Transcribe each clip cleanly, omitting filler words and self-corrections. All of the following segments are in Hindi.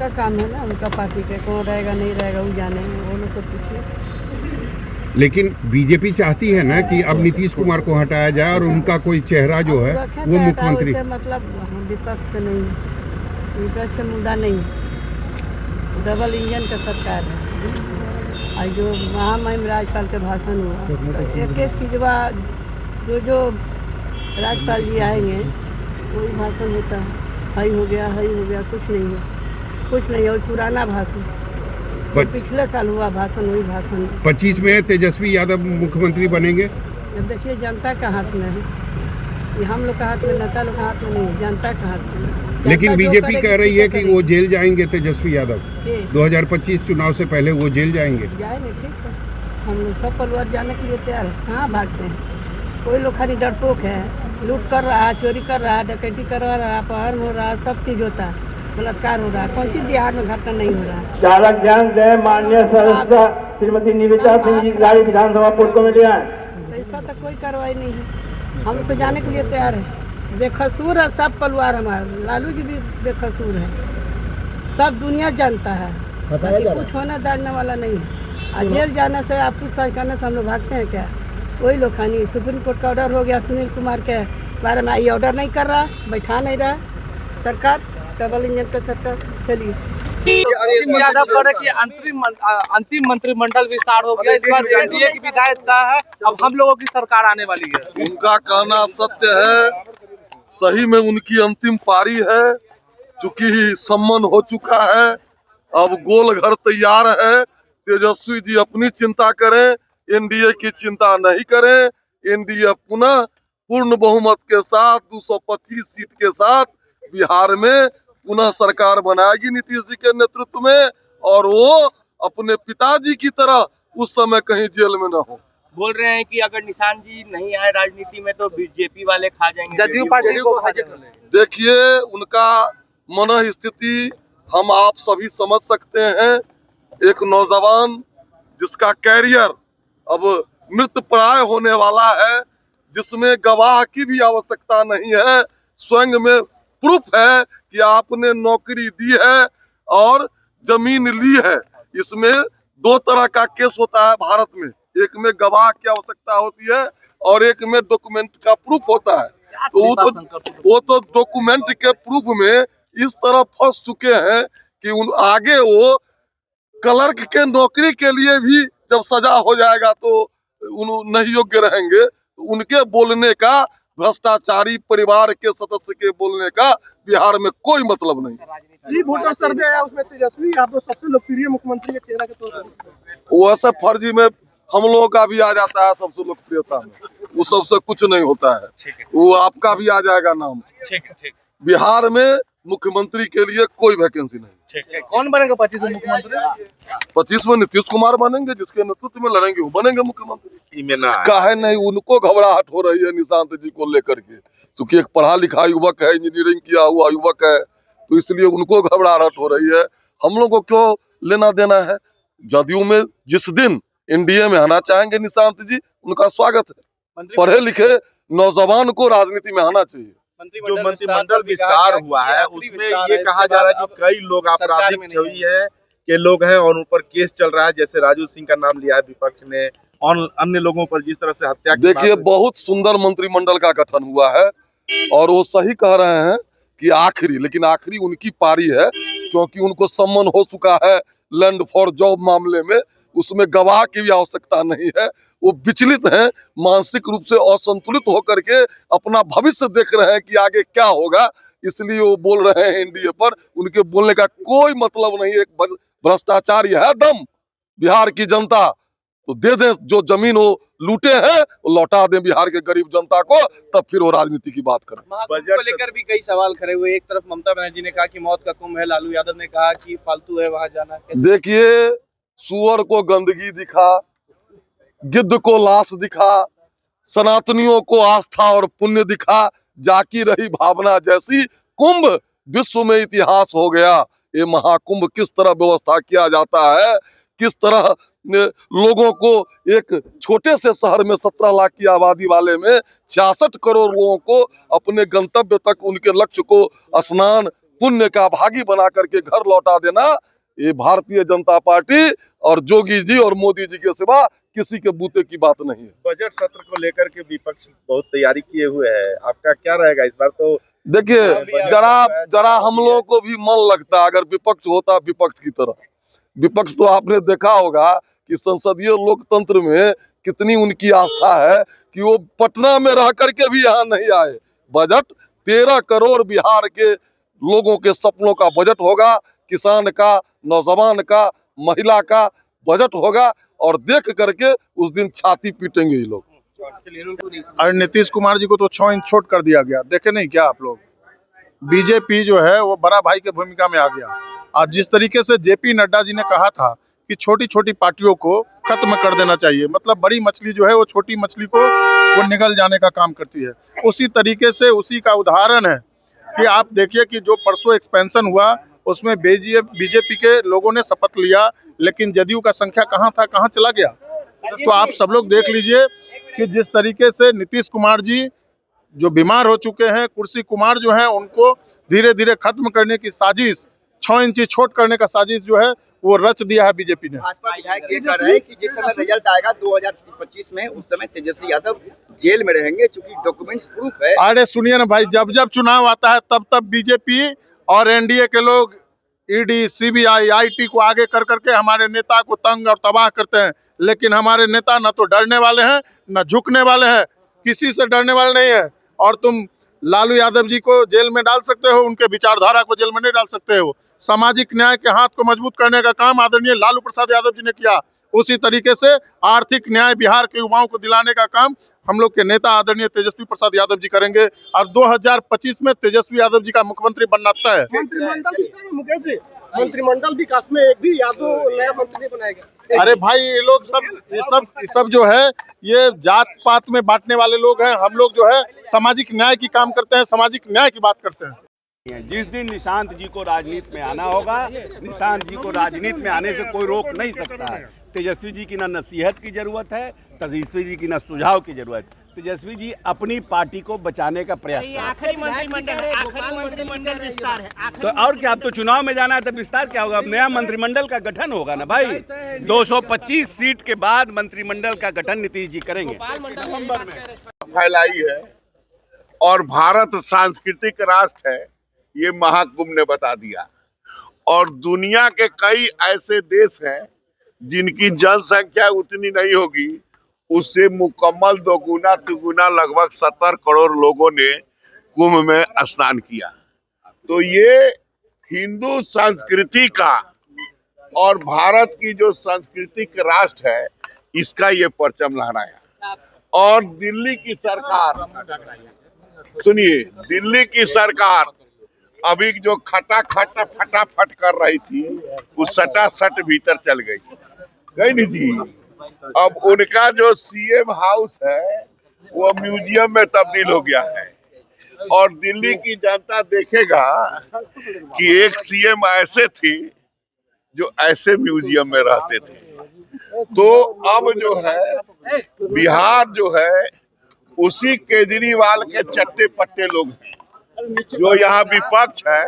उनका काम है ना, उनका पार्टी का कौन रहेगा नहीं रहेगा वो जाने, वो लोग सब पूछिए। लेकिन बीजेपी चाहती है ना कि अब नीतीश कुमार को हटाया जाए और उनका कोई चेहरा जो है वो मुख्यमंत्री। मतलब विपक्ष नहीं है, विपक्ष मुद्दा नहीं है, डबल इंजन का सरकार है। और जो महामहिम राज्यपाल के भाषण हुआ तो एक एक चीज़वा जो राज्यपाल जी आएंगे वही भाषण होता है, हाई हो गया, कुछ नहीं है, कुछ नहीं है। और पुराना भाषण पिछले साल हुआ भाषण वही भाषण। 25 में तेजस्वी यादव मुख्यमंत्री बनेंगे। जब देखिए जनता का हाथ में है, ये हम लोग का हाथ में, नेता लोग का हाथ में नहीं है, जनता का हाथ में। लेकिन बीजेपी कह रही है कि वो जेल जाएंगे तेजस्वी यादव, 2025 चुनाव से पहले वो जेल जाएंगे। जाएंगे, ठीक है, हम लोग सब परिवार जाने के लिए तैयार है। कहाँ भागते हैं? कोई लोग खाली डरपोक है, लूट कर रहा है, चोरी कर रहा है, डकैती करवा रहा है, अपहरण हो रहा है, सब चीज़ होता है, बलात्कार हो रहा है। कौन चीज़ बिहार में घटना नहीं हो रहा है? चालक ध्यान दें, माननीय सदस्य श्रीमती निवेदिता सिंह जी गाड़ी विधानसभा पोर्टल में ले आए। तो इसका तो कोई कार्रवाई नहीं है, हम लोग तो जाने के लिए तैयार है। बेकसूर है सब परिवार हमारा, लालू जी भी बेकसूर है, सब दुनिया जानता है, कुछ होने दाने वाला नहीं है। और जेल जाने से आप पूछताछ करने से हम लोग भागते हैं क्या? वही लोग खानी सुप्रीम कोर्ट का ऑर्डर हो गया, सुनील कुमार के बारे में ये ऑर्डर नहीं कर रहा, बैठा नहीं रहा सरकार, डबल इंजन का सरकार। चलिए यादव कह रहे कि अंतिम मंत्रिमंडल विस्तार हो गया, इस बार एनडीए की विधायक तय है, अब हम लोगों की सरकार आने वाली है। उनका कहना सत्य है, सही में उनकी अंतिम पारी है, चूंकि सम्मन हो चुका है, अब गोल घर तैयार है। तेजस्वी जी अपनी चिंता करें, एनडीए की चिंता नहीं करें। एनडीए पुनः पूर्ण बहुमत के साथ 225 सीट के साथ बिहार में पुनः सरकार बनाएगी नीतीश जी के नेतृत्व में, और वो अपने पिताजी की तरह उस समय कहीं जेल में न हो। बोल रहे हैं कि अगर निशान जी नहीं आए राजनीति में तो बीजेपी वाले खा जाएंगे, जदयू पार्टी को खा जाएंगे। देखिए, उनका मन स्थिति हम आप सभी समझ सकते हैं। एक नौजवान जिसका कैरियर अब मृत प्राय होने वाला है, जिसमें गवाह की भी आवश्यकता नहीं है, स्वयं में प्रूफ है कि आपने नौकरी दी है और जमीन ली है। इसमें दो तरह का केस होता है भारत में, एक में गवाह की आवश्यकता होती है और एक में डॉक्यूमेंट का प्रूफ होता है। तो वो तो डॉक्यूमेंट के प्रूफ में इस तरह फंस चुके हैं कि आगे वो क्लर्क के नौकरी के लिए भी जब सजा हो जाएगा तो नहीं योग्य रहेंगे। उनके बोलने का, भ्रष्टाचारी परिवार के सदस्य के बोलने का बिहार में कोई मतलब नहीं। जी, वोटर सर्वे आया, उसमें तेजस्वी यादव सबसे लोकप्रिय मुख्यमंत्री के चेहरा के तौर पर। वैसे फर्जी में हम लोगों का भी आ जाता है सबसे लोकप्रियता में, वो सबसे कुछ नहीं होता है, वो आपका भी आ जाएगा नाम। बिहार में मुख्यमंत्री के लिए कोई वैकेंसी नहीं। कौन बनेगा 25 में मुख्यमंत्री? 25 में नीतीश कुमार बनेंगे, जिसके नेतृत्व में लड़ेंगे वो बनेंगे मुख्यमंत्री। काहे नहीं उनको घबराहट हो रही है निशांत जी को लेकर के, क्योंकि एक पढ़ा लिखा युवक है, इंजीनियरिंग किया हुआ युवक है, तो इसलिए उनको घबराहट हो रही है। हम लोग को क्यों लेना देना है? जदयू में जिस दिन एनडीए में आना चाहेंगे निशांत जी, उनका स्वागत है। पढ़े लिखे नौजवान को राजनीति में आना चाहिए। जो मंत्रिमंडल विस्तार हुआ है उसमें ये कहा जा रहा है कि कई लोग आपराधिक छवि है के लोग हैं और उन पर केस चल रहा है, जैसे राजू सिंह का नाम लिया है विपक्ष ने, और अन्य लोगों पर जिस तरह से हत्या। देखिए, बहुत सुंदर मंत्रिमंडल का गठन हुआ है और वो सही कह रहे हैं कि लेकिन आखिरी उनकी पारी है, क्योंकि उनको सम्मन हो चुका है लैंड फॉर जॉब मामले में, उसमें गवाह की भी आवश्यकता नहीं है। वो विचलित हैं, मानसिक रूप से असंतुलित होकर के अपना भविष्य देख रहे हैं कि आगे क्या होगा, इसलिए वो बोल रहे हैं एनडीए पर। उनके बोलने का कोई मतलब नहीं है। एक भ्रष्टाचारी है दम, बिहार की जनता तो दे दें, जो जमीन वो लूटे हैं वो लौटा दें बिहार के गरीब जनता को, तब फिर वो राजनीति की बात करें। बजट को लेकर भी कई सवाल खड़े हुए। एक तरफ ममता बनर्जी ने कहा कि मौत का कुंभ है, लालू यादव ने कहा कि फालतू है वहां जाना। देखिए, सुअर को गंदगी दिखा, गिद्ध को लाश दिखा, सनातनियों को आस्था और पुण्य दिखा, जाकी रही भावना जैसी कुंभ विश्व में इतिहास हो गया। ये महाकुंभ किस तरह व्यवस्था किया जाता है, किस तरह लोगों को, एक छोटे से शहर में 17 लाख की आबादी वाले में 66 करोड़ लोगों को अपने गंतव्य तक, उनके लक्ष्य को, स्नान पुण्य का भागी बना करके घर लौटा देना, ये भारतीय जनता पार्टी और जोगी जी और मोदी जी के सिवा किसी के बूते की बात नहीं है। बजट सत्र को लेकर के विपक्ष बहुत तैयारी किए हुए है, आपका क्या रहेगा इस बार? तो देखिए जरा हम लोगों को भी मन लगता है अगर विपक्ष होता विपक्ष की तरह। विपक्ष तो आपने देखा होगा कि संसदीय लोकतंत्र में कितनी उनकी आस्था है कि वो पटना में रह करके भी यहाँ नहीं आए। बजट 13 करोड़ बिहार के लोगों के सपनों का बजट होगा, किसान का, नौजवान का, महिला का बजट होगा और देख करके उस दिन छाती पीटेंगे ये लोग। और नीतीश कुमार जी को तो 6 इंच छोट कर दिया गया, देखे नहीं क्या आप लोग? बीजेपी जो है वो बड़ा भाई की भूमिका में आ गया। अब जिस तरीके से जेपी नड्डा जी ने कहा था कि छोटी छोटी पार्टियों को खत्म कर देना चाहिए, मतलब बड़ी मछली जो है वो छोटी मछली को वो निगल जाने का काम करती है, उसी तरीके से उसी का उदाहरण है कि आप देखिए कि जो परसों एक्सपेंशन हुआ उसमें बीजेपी के लोगों ने शपथ लिया, लेकिन जदयू का संख्या कहाँ था, कहाँ चला गया? तो आप सब लोग देख लीजिए कि जिस तरीके से नीतीश कुमार जी जो बीमार हो चुके हैं, कुर्सी कुमार जो है उनको धीरे धीरे खत्म करने की साजिश, 6 इंची छोट करने का साजिश जो है वो रच दिया है बीजेपी ने। भाजपा विधायक ये कह रहे हैं कि जिस समय रिजल्ट आएगा 2025 में, उस समय तेजस्वी यादव जेल में रहेंगे, चूंकि डॉक्यूमेंट्स प्रूफ है। अरे सुनिए ना भाई, जब जब चुनाव आता है तब तब बीजेपी और एनडीए के लोग ईडी, सीबीआई, आईटी को आगे कर करके हमारे नेता को तंग और तबाह करते हैं, लेकिन हमारे नेता न तो डरने वाले हैं न झुकने वाले हैं, किसी से डरने वाले नहीं है। और तुम लालू यादव जी को जेल में डाल सकते हो, उनके विचारधारा को जेल में नहीं डाल सकते हो। सामाजिक न्याय के हाथ को मजबूत करने का काम आदरणीय लालू प्रसाद यादव जी ने किया, उसी तरीके से आर्थिक न्याय बिहार के युवाओं को दिलाने का काम हम लोग के नेता आदरणीय तेजस्वी प्रसाद यादव जी करेंगे और 2025 में तेजस्वी यादव जी का मुख्यमंत्री बनना तय है। मंत्रिमंडल विस्तार में मुकेश जी, मंत्रिमंडल विकास में एक भी यादव नया मंत्री नहीं बनाएगा। अरे भाई ये लोग सब जो है ये जात पात में बांटने वाले लोग हैं। हम लोग जो है सामाजिक न्याय की काम करते हैं, सामाजिक न्याय की बात करते हैं। जिस दिन निशांत जी को राजनीति में आना होगा, निशांत जी को राजनीति में आने से कोई रोक नहीं सकता है। तेजस्वी जी की ना नसीहत की जरूरत है, तेजस्वी जी की ना सुझाव की जरूरत। तेजस्वी जी अपनी पार्टी को बचाने का प्रयास कर। आखिरी मंत्रिमंडल विस्तार है तो और क्या, अब तो चुनाव में जाना है तो विस्तार क्या होगा? अब नया मंत्रिमंडल का गठन होगा ना भाई। 225 सीट के बाद मंत्रिमंडल का गठन नीतीश जी करेंगे। नवंबर में फैलाई है और भारत सांस्कृतिक राष्ट्र है, ये महाकुंभ ने बता दिया। और दुनिया के कई ऐसे देश हैं जिनकी जनसंख्या उतनी नहीं होगी, उससे मुकम्मल दोगुना तिगुना लगभग 70 करोड़ लोगों ने कुंभ में स्नान किया। तो ये हिंदू संस्कृति का और भारत की जो सांस्कृतिक राष्ट्र है इसका ये परचम लहराया। और दिल्ली की सरकार, सुनिए, दिल्ली की सरकार अभी जो खटाखट फटाफट कर रही थी वो सटासट भीतर चल गई नहीं जी। अब उनका जो सीएम हाउस है वो म्यूजियम में तब्दील हो गया है और दिल्ली की जनता देखेगा कि एक सीएम ऐसे थे जो ऐसे म्यूजियम में रहते थे। तो अब जो है बिहार जो है उसी केजरीवाल के चट्टे पट्टे लोग हैं। जो यहाँ विपक्ष है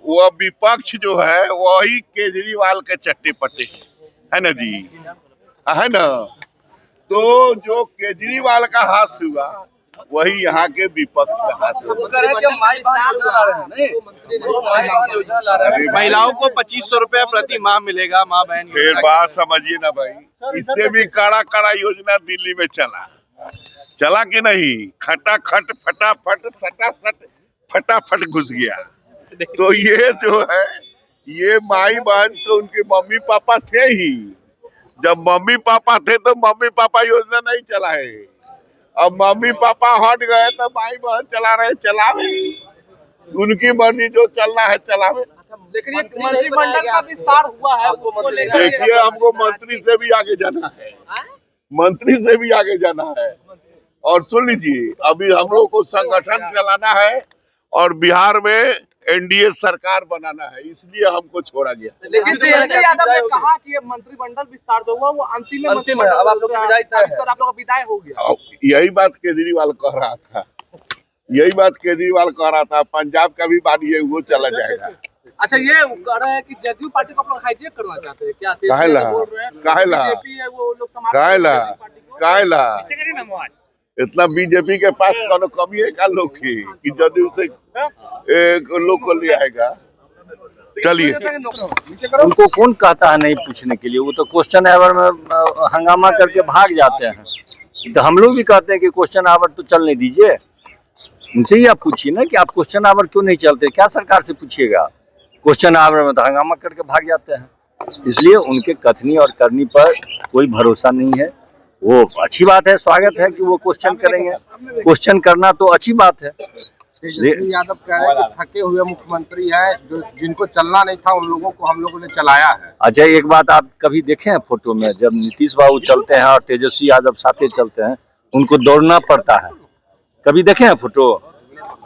वो विपक्ष जो है वही केजरीवाल के चट्टे पट्टे है ना जी, है ना। तो जो केजरीवाल का हाथ हुआ वही यहाँ के विपक्ष का हाथ हुआ। महिलाओं को 2500 रुपया प्रति माह मिलेगा, माँ बहन। फिर बात समझिए ना भाई, इससे भी कड़ा योजना दिल्ली में चला कि नहीं। खटाखट फटाफट सटासट फटाफट घुस गया। तो ये जो है ये माई बहन तो उनके मम्मी पापा थे ही। जब मम्मी पापा थे तो मम्मी पापा योजना नहीं चलाए, अब मम्मी पापा हट गए तो माई बहन चला रहे, चलावे उनकी मर्जी, जो चलना है चलावे। लेकिन मंत्रिमंडल का विस्तार हुआ है, उसको लेकर देखिए हमको मंत्री से भी आगे जाना है, मंत्री से भी आगे जाना है। और सुन लीजिए, अभी हम लोग को संगठन चलाना है और बिहार में एनडीए सरकार बनाना है, इसलिए हमको छोड़ा गया। लेकिन तेजस्वी यादव ने कहा कि ये मंत्रिमंडल विस्तार जो हुआ वो अंतिम है, अब आप लोग का विदाई हो गया। यही बात केजरीवाल कह रहा था, यही बात केजरीवाल कह रहा था, पंजाब का भी मानिए वो चला जाएगा। अच्छा, ये कह रहे हैं कि जदयू पार्टी को आप लोग हाईजेक करना चाहते हैं क्या? काहेला इतना बीजेपी के पास कोनो कमी है क्या लोग की कि जदयू से लोग को ले आएगा? चलिए, उनको कौन कहता है नहीं पूछने के लिए? वो तो क्वेश्चन आवर में हंगामा करके भाग जाते हैं। तो हम लोग भी कहते हैं कि क्वेश्चन आवर तो चलने दीजिए। उनसे ही आप पूछिए ना कि आप क्वेश्चन आवर क्यों नहीं चलते, क्या सरकार से पूछिएगा? क्वेश्चन आवर में तो हंगामा करके भाग जाते हैं। इसलिए उनके कथनी और करनी पर कोई भरोसा नहीं है। वो अच्छी बात है, स्वागत है कि वो क्वेश्चन करेंगे। क्वेश्चन करना तो अच्छी बात है। तेजस्वी यादव कह रहे हैं कि थके हुए मुख्यमंत्री हैं, जो जिनको चलना नहीं था उन लोगों को हम लोगों ने चलाया है। अच्छा, एक बात आप कभी देखे हैं फोटो में, जब नीतीश बाबू चलते हैं और तेजस्वी यादव साथे चलते हैं, उनको दौड़ना पड़ता है। कभी देखे हैं फोटो?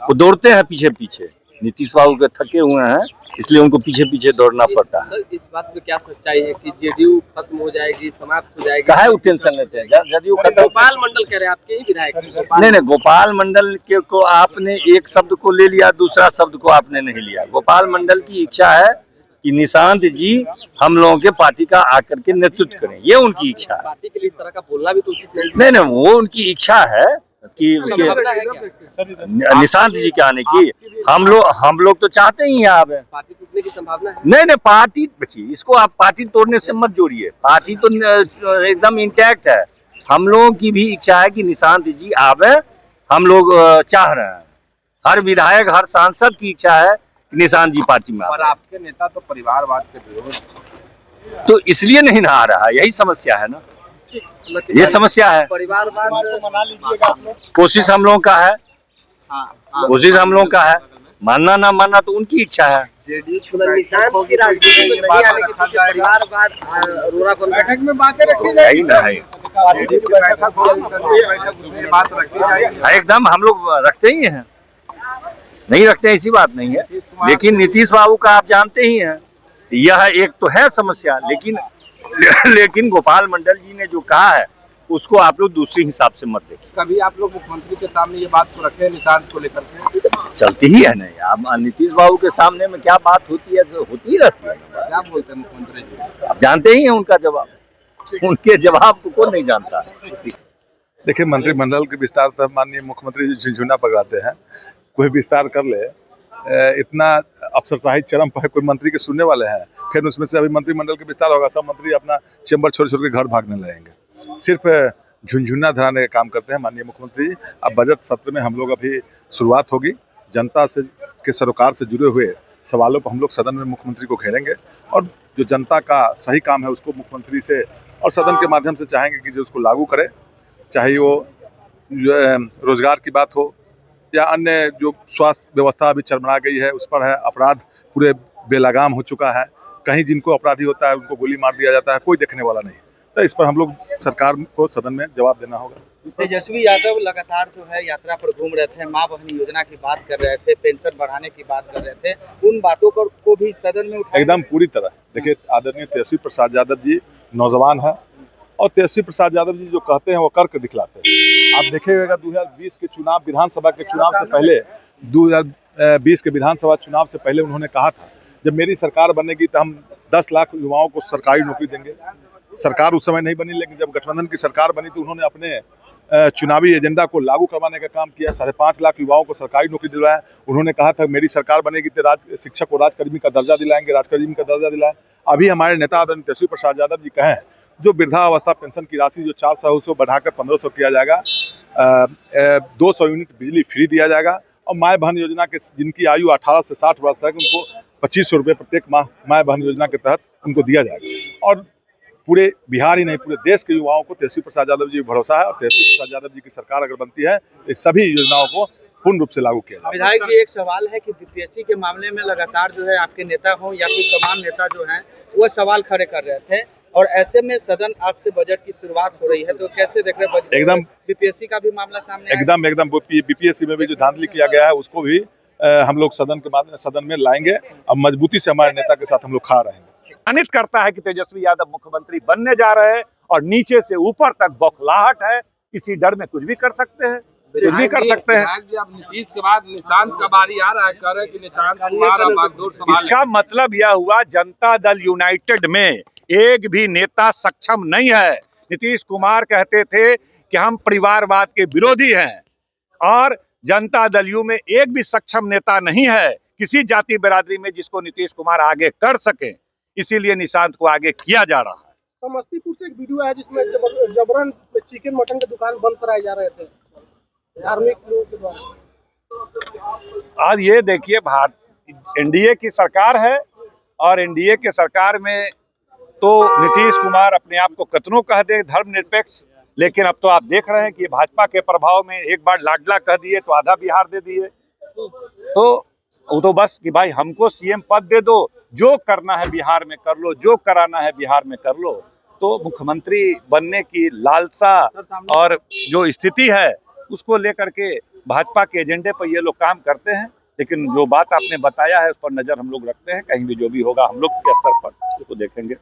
वो दौड़ते हैं पीछे पीछे। नीतीश बाबू के थके हुए हैं, इसलिए उनको पीछे पीछे दौड़ना पड़ता है। सर, इस बात में क्या सच्चाई है कि जेडीयू खत्म हो जाएगी, समाप्त हो जाएगी? काहे वो टेंशन लेते हैं? जदयू खत्म। गोपाल मंडल कह रहे हैं, आपके ही विधायक। नहीं, गोपाल मंडल के को आपने एक शब्द को ले लिया, दूसरा शब्द को आपने नहीं लिया। गोपाल मंडल की इच्छा है कि निशांत जी हम लोगों के पार्टी का आकर के नेतृत्व करें, ये उनकी इच्छा है। पार्टी के लिए इस तरह का बोलना भी तो उचित नहीं। नहीं, वो उनकी इच्छा है कि निशांत जी के आने की। हम लोग तो चाहते ही हैं। आप पार्टी टूटने की संभावना है? नहीं, पार्टी देखिए, इसको आप पार्टी तोड़ने से मत जोड़िए। पार्टी तो एकदम इंटैक्ट है। हम लोगों की भी इच्छा है कि निशांत जी आवे, हम लोग चाह रहे हैं। हर विधायक, हर सांसद की इच्छा है कि निशांत जी पार्टी में आवे। पर आपके नेता तो परिवारवाद के विरोध, तो इसलिए नहीं ना आ रहा, यही समस्या है ना, ये समस्या है। परिवारवाद मना लीजिएगा आप लोग। कोशिश हम लोगों का है, कोशिश हम लोगों का है। मानना ना मानना तो उनकी इच्छा है। निशांत की राजनीति में नहीं आने के पीछे परिवारवाद बैठक में बातें रखी जाएगी ना, एकदम हम लोग रखते ही हैं, नहीं रखते ऐसी बात नहीं है। लेकिन नीतीश बाबू का आप जानते ही हैं, यह एक तो है समस्या। लेकिन गोपाल मंडल जी ने जो कहा है उसको आप लोग दूसरे हिसाब से मत देखिए। कभी आप लोग मुख्यमंत्री के सामने ये बात को रखे निशांत को लेकर के? चलती ही है नहीं। आप नीतीश बाबू के सामने में क्या बात होती है, जो होती ही रहती है। क्या बोलते हैं मुख्यमंत्री जी? आप जानते ही हैं उनका जवाब, उनके जवाब को कौन नहीं जानता। देखिए, मंत्रिमंडल के विस्तार पर माननीय मुख्यमंत्री जी झुनझुना पकड़ाते हैं। कोई विस्तार कर ले, इतना अफसरशाही चरम पर कोई मंत्री के सुनने वाले हैं? फिर उसमें से अभी मंत्रिमंडल के विस्तार होगा, सब मंत्री अपना चैम्बर छोड़ छोड़ के घर भागने लगेंगे। सिर्फ झुनझुना धराने का काम करते हैं माननीय मुख्यमंत्री। अब बजट सत्र में हम लोग अभी शुरुआत होगी, जनता से के सरोकार से जुड़े हुए सवालों पर हम लोग सदन में मुख्यमंत्री को घेरेंगे और जो जनता का सही काम है उसको मुख्यमंत्री से और सदन के माध्यम से चाहेंगे कि जो उसको लागू करे, चाहे वो रोजगार की बात हो या अन्य जो स्वास्थ्य व्यवस्था अभी चरमरा गई है उस पर है। अपराध पूरे बेलगाम हो चुका है, कहीं जिनको अपराधी होता है उनको गोली मार दिया जाता है, कोई देखने वाला नहीं। तो इस पर हम लोग सरकार को सदन में जवाब देना होगा। तेजस्वी यादव लगातार जो है यात्रा पर घूम रहे थे, माँ बहन योजना की बात कर रहे थे, पेंशन बढ़ाने की बात कर रहे थे, उन बातों को भी सदन में उठाया एकदम पूरी तरह। देखिए, आदरणीय तेजस्वी प्रसाद यादव जी नौजवान है और तेजस्वी प्रसाद यादव जी जो कहते हैं वो करके दिखलाते हैं। आप देखेगा 2020 के चुनाव, विधानसभा के चुनाव से पहले, 2020 के विधानसभा चुनाव से पहले उन्होंने कहा था जब मेरी सरकार बनेगी तो हम 10 लाख युवाओं को सरकारी नौकरी देंगे। सरकार उस समय नहीं बनी, लेकिन जब गठबंधन की सरकार बनी तो उन्होंने अपने चुनावी एजेंडा को लागू करवाने का काम किया। 5.5 लाख युवाओं को सरकारी नौकरी दिलवाया। उन्होंने कहा था मेरी सरकार बनेगी तो शिक्षक को राजकर्मी का दर्जा दिलाएंगे, राजकर्मी का दर्जा दिलाएं। अभी हमारे नेता आदरणीय तेजस्वी प्रसाद यादव जी कहें जो वृद्धावस्था पेंशन की राशि जो 400 बढ़ाकर 1500 किया जाएगा, 200 यूनिट बिजली फ्री दिया जाएगा और माय बहन योजना के जिनकी आयु 18 से 60 वर्ष तक उनको 2500 रुपये प्रत्येक माह माय बहन योजना के तहत उनको दिया जाएगा। और पूरे बिहार ही नहीं पूरे देश के युवाओं को तेजस्वी प्रसाद यादव जी भरोसा है और तेजस्वी प्रसाद यादव जी की सरकार अगर बनती है तो इस सभी योजनाओं को पूर्ण रूप से लागू किया जाएगा। विधायक जी, एक सवाल है कि बीपीएससी के मामले में लगातार जो है आपके नेता हो या फिर तमाम नेता जो हैं वो सवाल खड़े कर रहे थे और ऐसे में सदन आज से बजट की शुरुआत हो रही है, तो कैसे देख रहे हैं? एकदम बीपीएससी का भी मामला सामने एकदम बीपीएससी में भी जो धांधली किया गया है उसको भी हम लोग सदन में लाएंगे और मजबूती से हमारे नेता के साथ हम लोग खड़ा रहेंगे। सम्मानित करता है कि तेजस्वी यादव मुख्यमंत्री बनने जा रहे हैं और नीचे से ऊपर तक बौखलाहट है, इसी डर में कुछ भी कर सकते हैं। कुछ भी कर सकते हैं। विधायक जी, अब नीतीश के बाद निशांत का बारी आ रहा है, कह रहे हैं कि निशांत कुमार अब बागडोर संभालें। इसका मतलब यह हुआ जनता दल यूनाइटेड में एक भी नेता सक्षम नहीं है। नीतीश कुमार कहते थे कि हम परिवारवाद के विरोधी हैं और जनता दल यू में एक भी सक्षम नेता नहीं है किसी जाति बिरादरी में जिसको नीतीश कुमार आगे कर सके, इसीलिए निशांत को आगे किया जा रहा है। समस्तीपुर से एक वीडियो है जिसमें जबरन चिकन मटन की दुकान बंद कराए जा रहे थे धार्मिक लोगों के द्वारा। आज ये देखिए, एनडीए की सरकार है और एनडीए के सरकार में तो नीतीश कुमार अपने आप को कतनों कह दे धर्मनिरपेक्ष, लेकिन अब तो आप देख रहे हैं कि भाजपा के प्रभाव में एक बार लाडला कह दिए तो आधा बिहार दे दिए। तो वो तो बस कि भाई हमको सीएम पद दे दो, जो करना है बिहार में कर लो, जो कराना है बिहार में कर लो। तो मुख्यमंत्री बनने की लालसा और जो स्थिति है उसको लेकर के भाजपा के एजेंडे पर ये लोग काम करते हैं, लेकिन जो बात आपने बताया है उस पर नजर हम लोग रखते हैं। कहीं भी जो भी होगा हम लोग के स्तर पर उसको देखेंगे।